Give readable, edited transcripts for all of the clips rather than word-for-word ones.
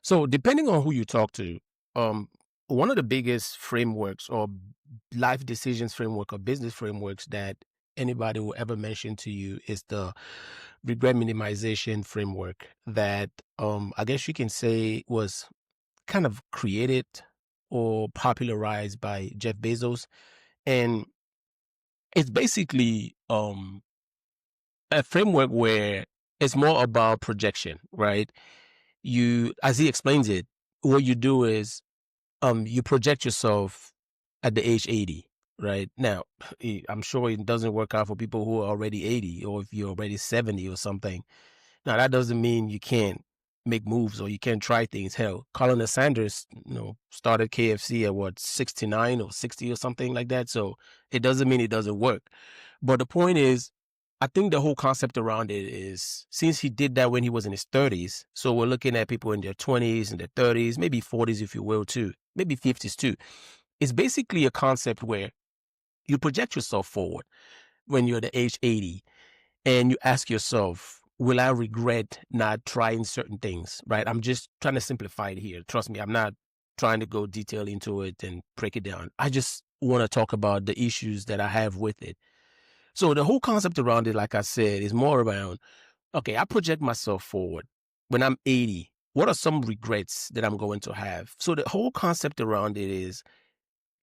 So depending on who you talk to, um, one of the biggest frameworks or life decisions framework or business frameworks that anybody will ever mention to you is the regret minimization framework that I guess you can say was kind of created or popularized by Jeff Bezos. And it's basically a framework where it's more about projection, right? You, as he explains it, what you do is you project yourself at the age 80, right? Now, I'm sure it doesn't work out for people who are already 80 or if you're already 70 or something. Now, that doesn't mean you can't make moves or you can't try things. Hell, Colonel Sanders, started KFC at what, 69 or 60 or something like that. So it doesn't mean it doesn't work. But the point is, I think the whole concept around it is since he did that when he was in his 30s, so we're looking at people in their 20s and their 30s, maybe 40s, if you will, too, maybe 50s, too. It's basically a concept where you project yourself forward when you're the age 80 and you ask yourself, will I regret not trying certain things, right? I'm just trying to simplify it here. Trust me, I'm not trying to go detail into it and break it down. I just want to talk about the issues that I have with it. So the whole concept around it, like I said, is more around, okay, I project myself forward. When I'm 80, what are some regrets that I'm going to have? So the whole concept around it is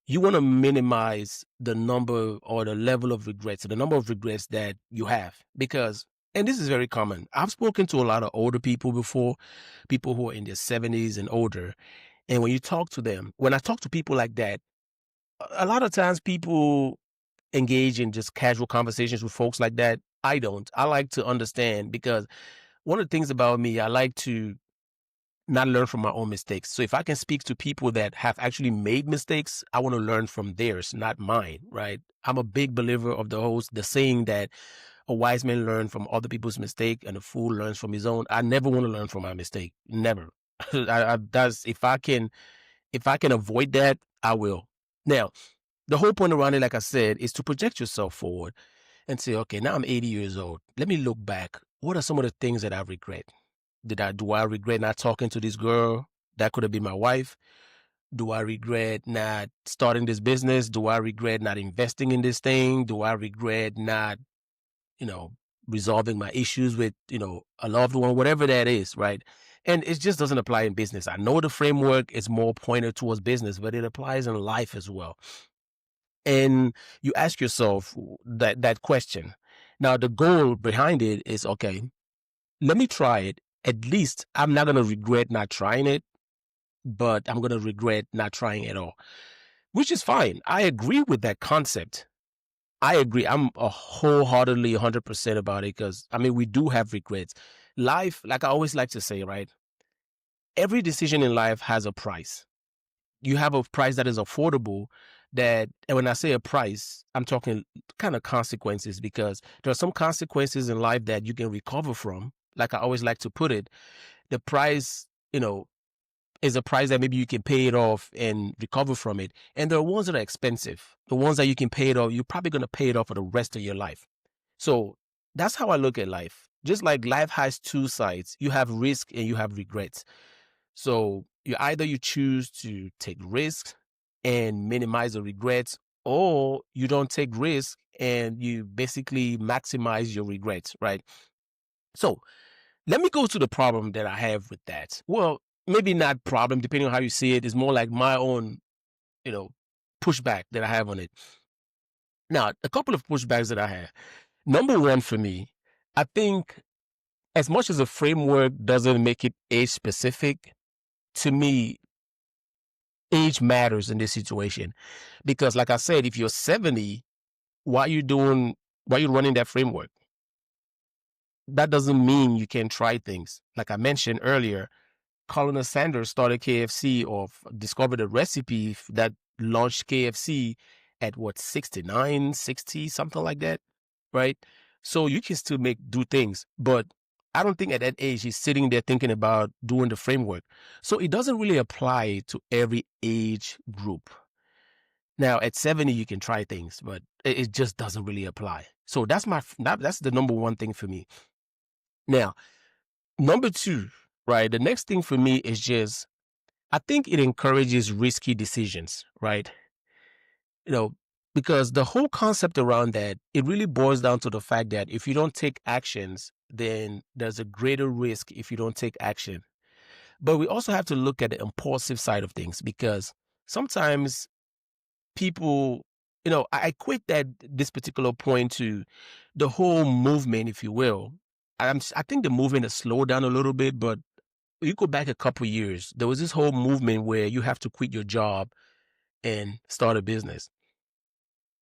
you want to minimize the number or the level of regrets, the number of regrets that you have. Because, and this is very common, I've spoken to a lot of older people before, people who are in their 70s and older. And when you talk to them, when I talk to people like that, a lot of times people engage in just casual conversations with folks like that. I don't. I like to understand because one of the things about me, I like to not learn from my own mistakes. So if I can speak to people that have actually made mistakes, I want to learn from theirs, not mine, right? I'm a big believer of the saying that a wise man learns from other people's mistake and a fool learns from his own. I never want to learn from my mistake. Never. That's if I can avoid that, I will. Now, the whole point around it, like I said, is to project yourself forward and say, okay, now I'm 80 years old. Let me look back. What are some of the things that I regret? Do I regret not talking to this girl? That could have been my wife. Do I regret not starting this business? Do I regret not investing in this thing? Do I regret not, you know, resolving my issues with, a loved one, whatever that is, right? And it just doesn't apply in business. I know the framework is more pointed towards business, but it applies in life as well. And you ask yourself that question. Now, the goal behind it is, okay, let me try it. At least I'm not going to regret not trying it, but I'm going to regret not trying at all, which is fine. I agree with that concept. I agree. I'm a wholeheartedly 100% about it because, I mean, we do have regrets. Life, like I always like to say, right? Every decision in life has a price. You have a price that is affordable and when I say a price, I'm talking kind of consequences because there are some consequences in life that you can recover from. Like I always like to put it, the price, is a price that maybe you can pay it off and recover from it. And there are ones that are expensive. The ones that you can pay it off, you're probably going to pay it off for the rest of your life. So that's how I look at life. Just like life has two sides, you have risk and you have regrets. So you choose to take risks and minimize the regrets, or you don't take risks and you basically maximize your regrets, right? So let me go to the problem that I have with that. Well, maybe not problem, depending on how you see it. It's more like my own, you know, pushback that I have on it. Now, a couple of pushbacks that I have. Number one for me, I think as much as a framework doesn't make it age specific, to me, age matters in this situation. Because like I said, if you're 70, why are you running that framework? That doesn't mean you can't try things. Like I mentioned earlier, Colonel Sanders started KFC or discovered a recipe that launched KFC at what, 69, 60, something like that, right? So you can still do things, but I don't think at that age he's sitting there thinking about doing the framework. So it doesn't really apply to every age group. Now at 70 you can try things, but it just doesn't really apply. So that's the number one thing for me. Now, number two. right? The next thing for me is just, I think it encourages risky decisions, right? You know, because the whole concept around that, it really boils down to the fact that if you don't take actions, then there's a greater risk if you don't take action. But we also have to look at the impulsive side of things because sometimes people, I equate that this particular point to the whole movement, if you will. I think the movement has slowed down a little bit, but you go back a couple years, there was this whole movement where you have to quit your job and start a business.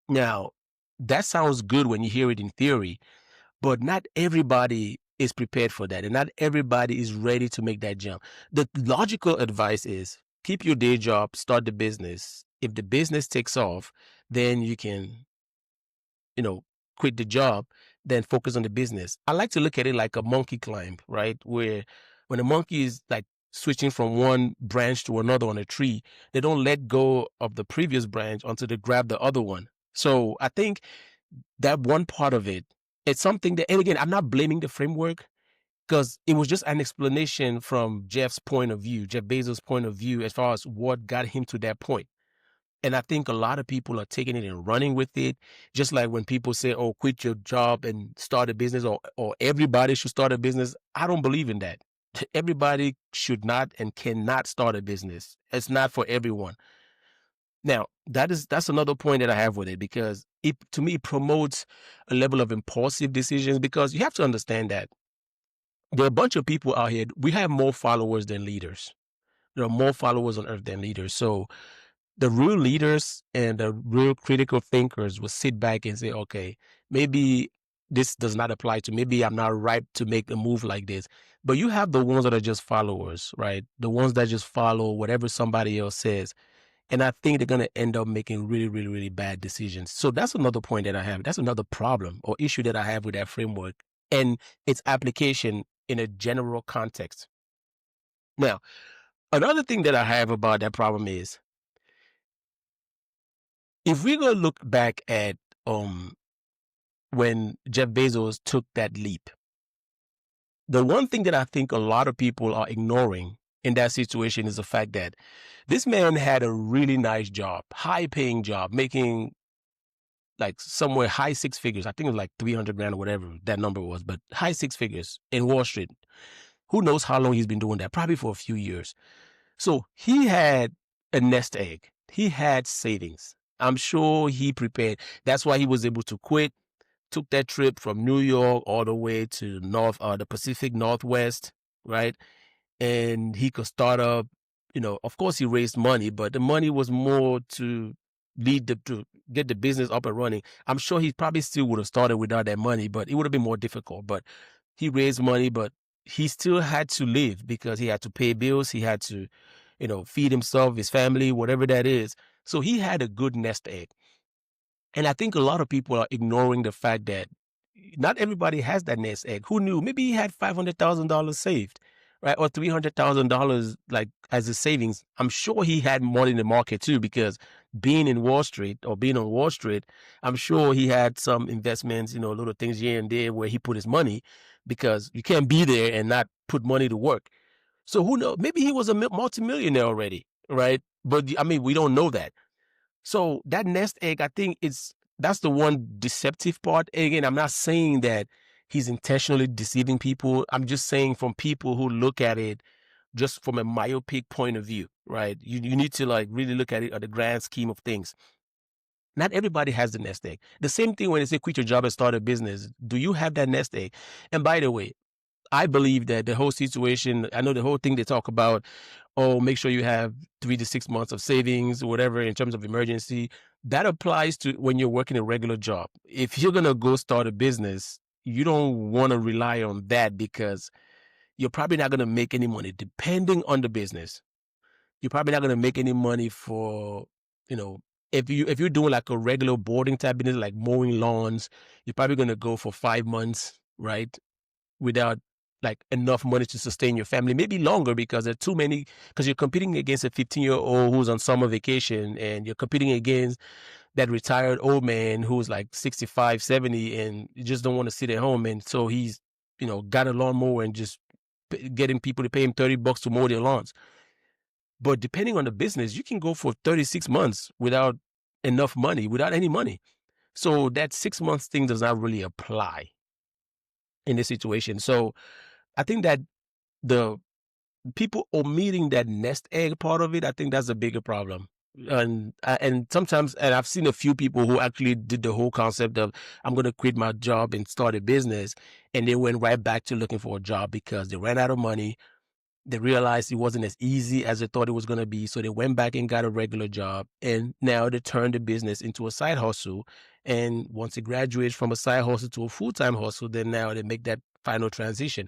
Now, that sounds good when you hear it in theory, but not everybody is prepared for that, and not everybody is ready to make that jump. The logical advice is keep your day job, start the business. If the business takes off, then you can, you know, quit the job, then focus on the business. I like to look at it like a monkey climb, right? Where when a monkey is like switching from one branch to another on a tree, they don't let go of the previous branch until they grab the other one. So I think that one part of it, it's something that, and again, I'm not blaming the framework because it was just an explanation from Jeff's point of view, Jeff Bezos' point of view, as far as what got him to that point. And I think a lot of people are taking it and running with it. Just like when people say, oh, quit your job and start a business, or everybody should start a business. I don't believe in that. Everybody should not and cannot start a business. It's not for everyone. Now, that's another point that I have with it because it to me promotes a level of impulsive decisions because you have to understand that there are a bunch of people out here. We have more followers than leaders. There are more followers on earth than leaders. So the real leaders and the real critical thinkers will sit back and say, okay, maybe this does not apply to me. Maybe I'm not ripe to make a move like this. But you have the ones that are just followers, right? The ones that just follow whatever somebody else says. And I think they're going to end up making really, really, really bad decisions. So that's another point that I have. That's another problem or issue that I have with that framework and its application in a general context. Now, another thing that I have about that problem is if we're going to look back at when Jeff Bezos took that leap, the one thing that I think a lot of people are ignoring in that situation is the fact that this man had a really nice job, high paying job, making like somewhere high six figures. I think it was like 300 grand or whatever that number was, but high six figures in Wall Street. Who knows how long he's been doing that? Probably for a few years. So he had a nest egg. He had savings. I'm sure he prepared. That's why he was able to quit, took that trip from New York all the way to the Pacific Northwest, right? And he could start up, of course he raised money, but the money was more to to get the business up and running. I'm sure he probably still would have started without that money, but it would have been more difficult. But he raised money, but he still had to live because he had to pay bills. He had to, feed himself, his family, whatever that is. So he had a good nest egg. And I think a lot of people are ignoring the fact that not everybody has that nest egg. Who knew? Maybe he had $500,000 saved, right? Or $300,000 like as his savings. I'm sure he had money in the market too, because being in Wall Street or being on Wall Street, I'm sure he had some investments, little things here and there where he put his money because you can't be there and not put money to work. So who knows? Maybe he was a multimillionaire already, right? But I mean, we don't know that. So that nest egg, I think that's the one deceptive part. Again, I'm not saying that he's intentionally deceiving people. I'm just saying from people who look at it just from a myopic point of view, right? You need to like really look at it at the grand scheme of things. Not everybody has the nest egg. The same thing when they say quit your job and start a business. Do you have that nest egg? And by the way, I believe that the whole situation, I know the whole thing they talk about, oh, make sure you have 3 to 6 months of savings, whatever, in terms of emergency. That applies to when you're working a regular job. If you're going to go start a business, you don't want to rely on that because you're probably not going to make any money depending on the business. You're probably not going to make any money for, you know, if you're doing like a regular boarding type business, like mowing lawns, you're probably going to go for 5 months, right? Without like enough money to sustain your family, maybe longer because there are too many, because you're competing against a 15-year-old who's on summer vacation and you're competing against that retired old man who's like 65, 70 and you just don't want to sit at home. And so he's, got a lawnmower and just getting people to pay him $30 to mow their lawns. But depending on the business, you can go for 36 months without enough money, without any money. So that 6 months thing does not really apply in this situation. So I think that the people omitting that nest egg part of it, I think that's a bigger problem. And sometimes, and I've seen a few people who actually did the whole concept of I'm going to quit my job and start a business, and they went right back to looking for a job because they ran out of money. They realized it wasn't as easy as they thought it was going to be, so they went back and got a regular job, and now they turned the business into a side hustle. And once they graduate from a side hustle to a full-time hustle, then now they make that final transition.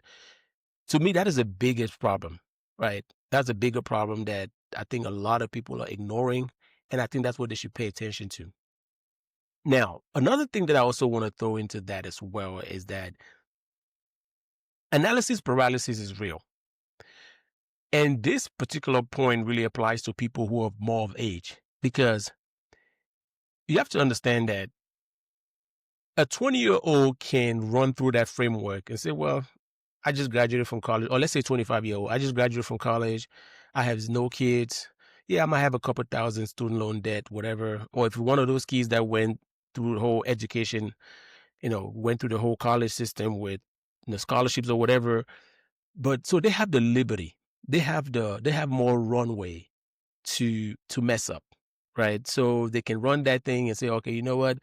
To me, that is the biggest problem, right? That's a bigger problem that I think a lot of people are ignoring, and I think that's what they should pay attention to. Now, another thing that I also want to throw into that as well is that analysis paralysis is real. And this particular point really applies to people who are more of age, because you have to understand that a 20-year-old can run through that framework and say, well, I just graduated from college, or let's say 25-year-old, I just graduated from college. I have no kids. Yeah, I might have a couple thousand student loan debt, whatever. Or if you're one of those kids that went through the whole education, went through the whole college system with scholarships or whatever. But so they have the liberty. They have more runway to mess up, right? So they can run that thing and say, okay, you know what?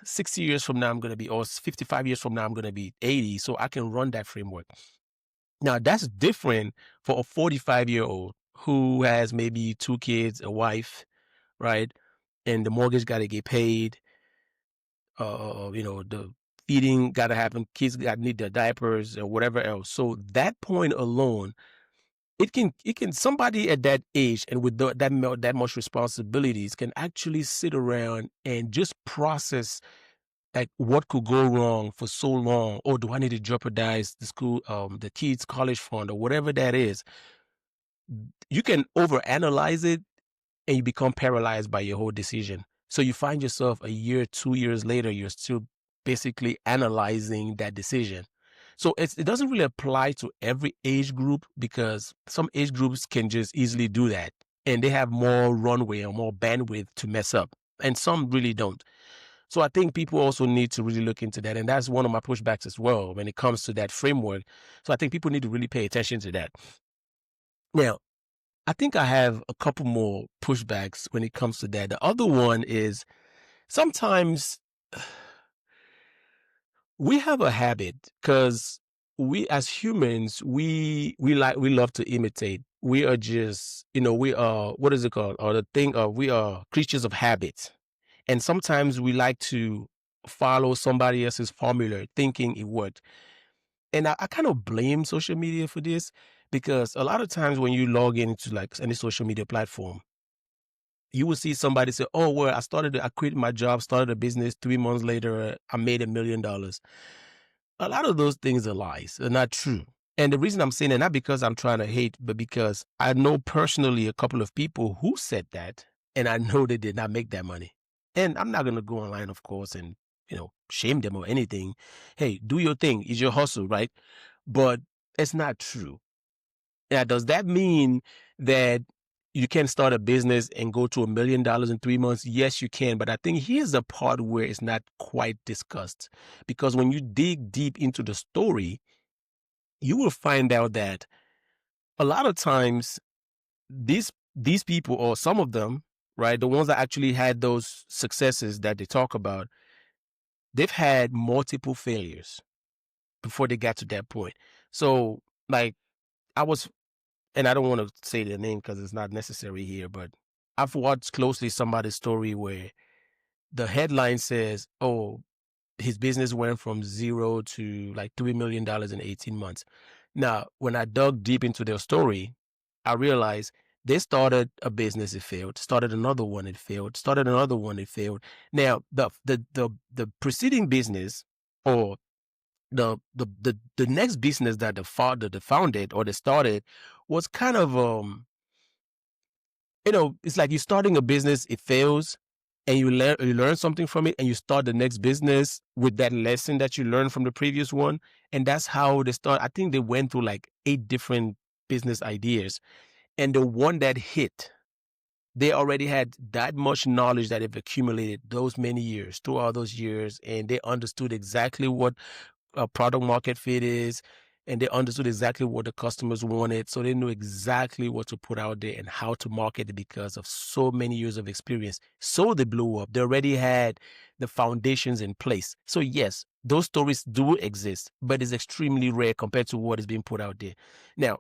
60 years from now, I'm going to be, or 55 years from now, I'm going to be 80. So I can run that framework. Now, that's different for a 45-year-old who has maybe 2 kids, a wife, right? And the mortgage got to get paid. The feeding got to happen. Kids got to need their diapers or whatever else. So that point alone, it can somebody at that age and with that much responsibilities can actually sit around and just process like what could go wrong for so long, or do I need to jeopardize the kids' college fund or whatever that is. You can overanalyze it and you become paralyzed by your whole decision. So you find yourself a year, 2 years later, you're still basically analyzing that decision. So it doesn't really apply to every age group, because some age groups can just easily do that and they have more runway or more bandwidth to mess up, and some really don't. So I think people also need to really look into that. And that's one of my pushbacks as well when it comes to that framework. So I think people need to really pay attention to that. Now, I think I have a couple more pushbacks when it comes to that. The other one is sometimes we have a habit, because we as humans, we love to imitate. We are just, we are, what is it called? Or the thing of, we are creatures of habit. And sometimes we like to follow somebody else's formula thinking it worked. And I kind of blame social media for this, because a lot of times when you log into like any social media platform, you will see somebody say, oh, well, I quit my job, started a business. 3 months later, I made $1 million. A lot of those things are lies. They're not true. And the reason I'm saying that, not because I'm trying to hate, but because I know personally a couple of people who said that, and I know they did not make that money. And I'm not going to go online, of course, and, shame them or anything. Hey, do your thing. It's your hustle, right? But it's not true. Now, does that mean that you can start a business and go to $1 million in 3 months? Yes, you can. But I think here's the part where it's not quite discussed. Because when you dig deep into the story, you will find out that a lot of times these people, or some of them, right, the ones that actually had those successes that they talk about, they've had multiple failures before they got to that point. So, like, and I don't want to say their name because it's not necessary here, but I've watched closely somebody's story where the headline says, oh, his business went from 0 to like $3 million in 18 months. Now, when I dug deep into their story, I realized they started a business, it failed, started another one, it failed, started another one, it failed. Now, the preceding business, or the next business that they founded or they started, was kind of it's like you're starting a business, it fails, and you learn something from it, and you start the next business with that lesson that you learned from the previous one. And that's how they start. I think they went through like 8 different business ideas, and the one that hit, they already had that much knowledge that they've accumulated those many years, through all those years, and they understood exactly what a product market fit is, and they understood exactly what the customers wanted. So they knew exactly what to put out there and how to market it because of so many years of experience. So they blew up. They already had the foundations in place. So yes, those stories do exist, but it's extremely rare compared to what is being put out there. Now,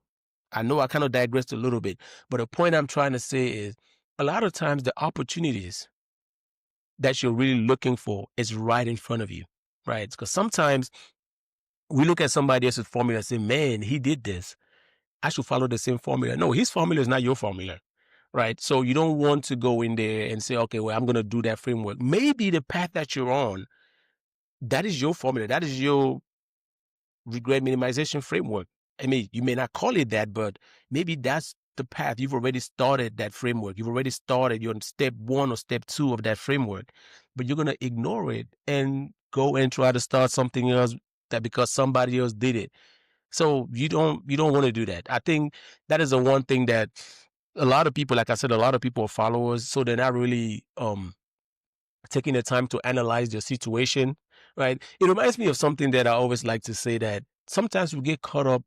I know I kind of digressed a little bit, but the point I'm trying to say is a lot of times the opportunities that you're really looking for is right in front of you, right? Because sometimes we look at somebody else's formula and say, man, he did this, I should follow the same formula. No, his formula is not your formula, right? So you don't want to go in there and say, okay, well, I'm going to do that framework. Maybe the path that you're on, that is your formula. That is your regret minimization framework. I mean, you may not call it that, but maybe that's the path. You've already started that framework. You've already started. You're on step 1 or step 2 of that framework, but you're going to ignore it and go and try to start something else that because somebody else did it. So you don't want to do that. I think that is the one thing that a lot of people, like I said, a lot of people are followers, so they're not really taking the time to analyze their situation, right? It reminds me of something that I always like to say, that sometimes we get caught up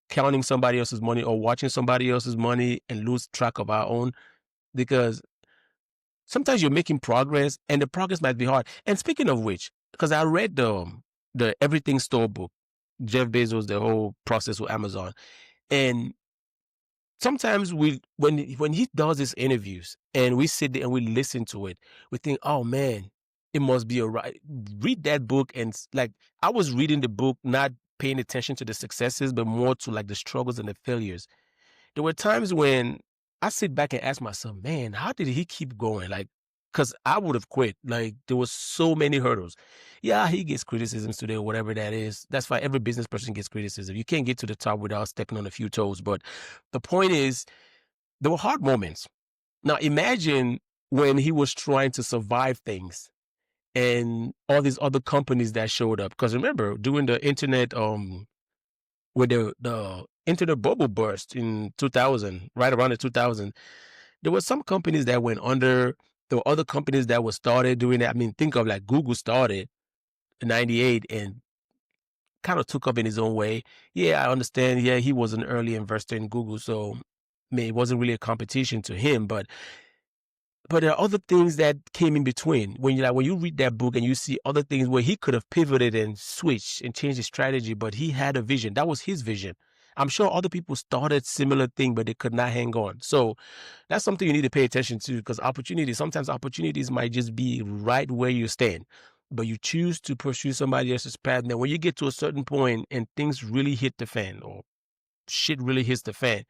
counting somebody else's money or watching somebody else's money and lose track of our own, because sometimes you're making progress and the progress might be hard. And speaking of which, because I read the Everything Store book, Jeff Bezos, the whole process with Amazon, and sometimes when he does his interviews and we sit there and we listen to it, we think, oh man, it must be a right. Read that book and like I was reading the book, not paying attention to the successes, but more to like the struggles and the failures. There were times when I sit back and ask myself, man, how did he keep going? Like, because I would have quit. Like, there was so many hurdles. Yeah, he gets criticisms today, or whatever that is. That's fine. Every business person gets criticism. You can't get to the top without stepping on a few toes. But the point is, there were hard moments. Now, imagine when he was trying to survive things and all these other companies that showed up. Because remember, during the internet, when the internet bubble burst in 2000, right around the 2000, there were some companies that went under. There were other companies that were started doing that. I mean, think of like Google started in 98 and kind of took up in his own way. Yeah, I understand. Yeah, he was an early investor in Google. So I mean, it wasn't really a competition to him, but there are other things that came in between. When you read that book and you see other things where he could have pivoted and switched and changed his strategy, but he had a vision. That was his vision. I'm sure other people started similar thing, but they could not hang on. So that's something you need to pay attention to, because sometimes opportunities might just be right where you stand, but you choose to pursue somebody else's path. Now, when you get to a certain point and things really hit the fan, or shit really hits the fan,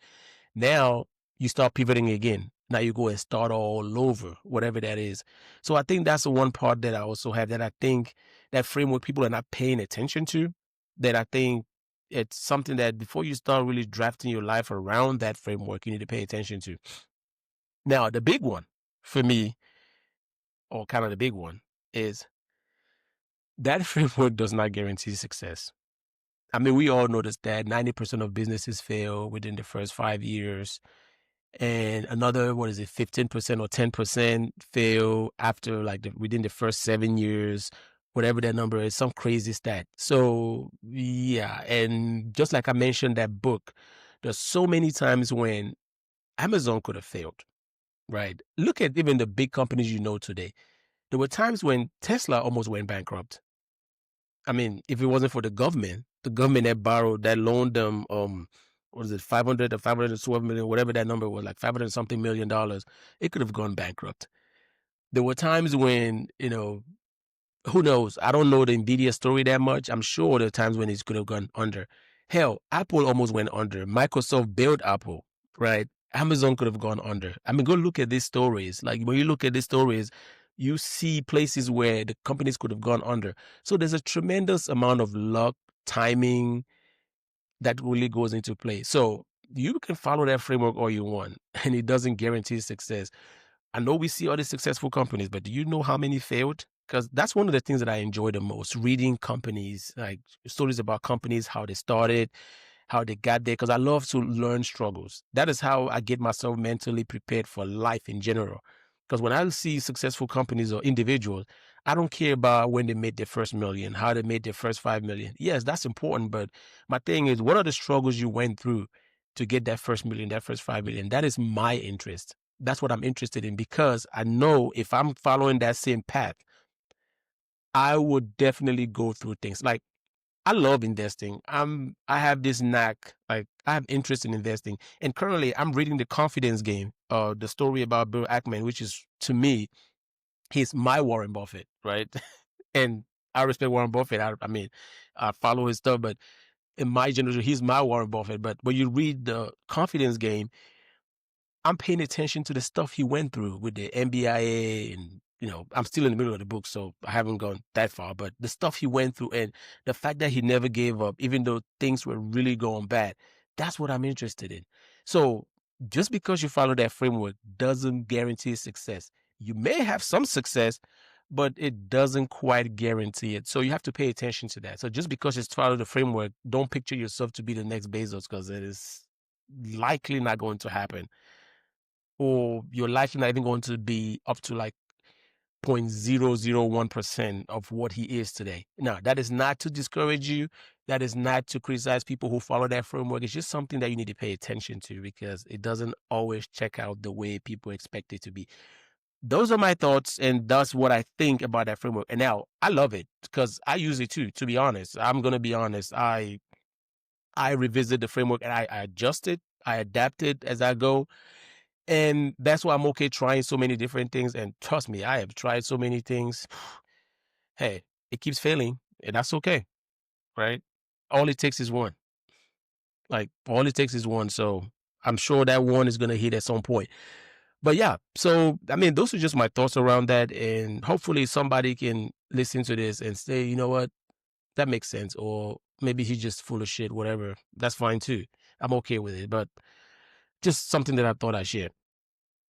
now you start pivoting again. Now you go and start all over, whatever that is. So I think that's the one part that I also have, that I think that framework people are not paying attention to. That I think it's something that before you start really drafting your life around that framework, you need to pay attention to. Now, the big one for me, or kind of the big one, is that framework does not guarantee success. I mean, we all notice that 90% of businesses fail within the first 5 years. And another, what is it, 15% or 10% fail after within the first 7 years, whatever that number is, some crazy stat. So yeah, and just like I mentioned that book, there's so many times when Amazon could have failed, right? Look at even the big companies today. There were times when Tesla almost went bankrupt. I mean, if it wasn't for the government that loaned them, what is it, 500 or 512 million, whatever that number was, like 500 something $1 million, it could have gone bankrupt. There were times when, who knows? I don't know the Nvidia story that much. I'm sure there are times when it could have gone under. Hell, Apple almost went under. Microsoft built Apple, right? Amazon could have gone under. I mean, go look at these stories. Like when you look at these stories, you see places where the companies could have gone under. So there's a tremendous amount of luck, timing that really goes into play. So you can follow that framework all you want, and it doesn't guarantee success. I know we see all these successful companies, but do you know how many failed? Because that's one of the things that I enjoy the most, reading companies, like stories about companies, how they started, how they got there, because I love to learn struggles. That is how I get myself mentally prepared for life in general. Because when I see successful companies or individuals, I don't care about when they made their first million, how they made their first 5 million. Yes, that's important. But my thing is, what are the struggles you went through to get that first million, that first 5 million? That is my interest. That's what I'm interested in, because I know if I'm following that same path, I would definitely go through things. Like, I love investing. I have this knack, like I have interest in investing. And currently I'm reading The Confidence Game, the story about Bill Ackman, which is, to me, he's my Warren Buffett, right? And I respect Warren Buffett. I mean, I follow his stuff, but in my generation, he's my Warren Buffett. But when you read The Confidence Game, I'm paying attention to the stuff he went through with the MBIA, and I'm still in the middle of the book, so I haven't gone that far. But the stuff he went through and the fact that he never gave up, even though things were really going bad, that's what I'm interested in. So just because you follow that framework doesn't guarantee success. You may have some success, but it doesn't quite guarantee it. So you have to pay attention to that. So just because you follow the framework, don't picture yourself to be the next Bezos, because it is likely not going to happen, or you're likely not even going to be up to like 0.001% of what he is today. Now, that is not to discourage you. That is not to criticize people who follow that framework. It's just something that you need to pay attention to, because it doesn't always check out the way people expect it to be. Those are my thoughts, and that's what I think about that framework. And now I love it because I use it too, to be honest. I'm going to be honest. I revisit the framework and I adjust it. I adapt it as I go. And that's why I'm okay trying so many different things. And trust me, I have tried so many things. Hey, it keeps failing, and that's okay, right? All it takes is one. Like, all it takes is one. So I'm sure that one is going to hit at some point. But yeah, so I mean, those are just my thoughts around that. And hopefully somebody can listen to this and say, you know what, that makes sense. Or maybe he's just full of shit, whatever. That's fine too. I'm okay with it. But just something that I thought I'd share.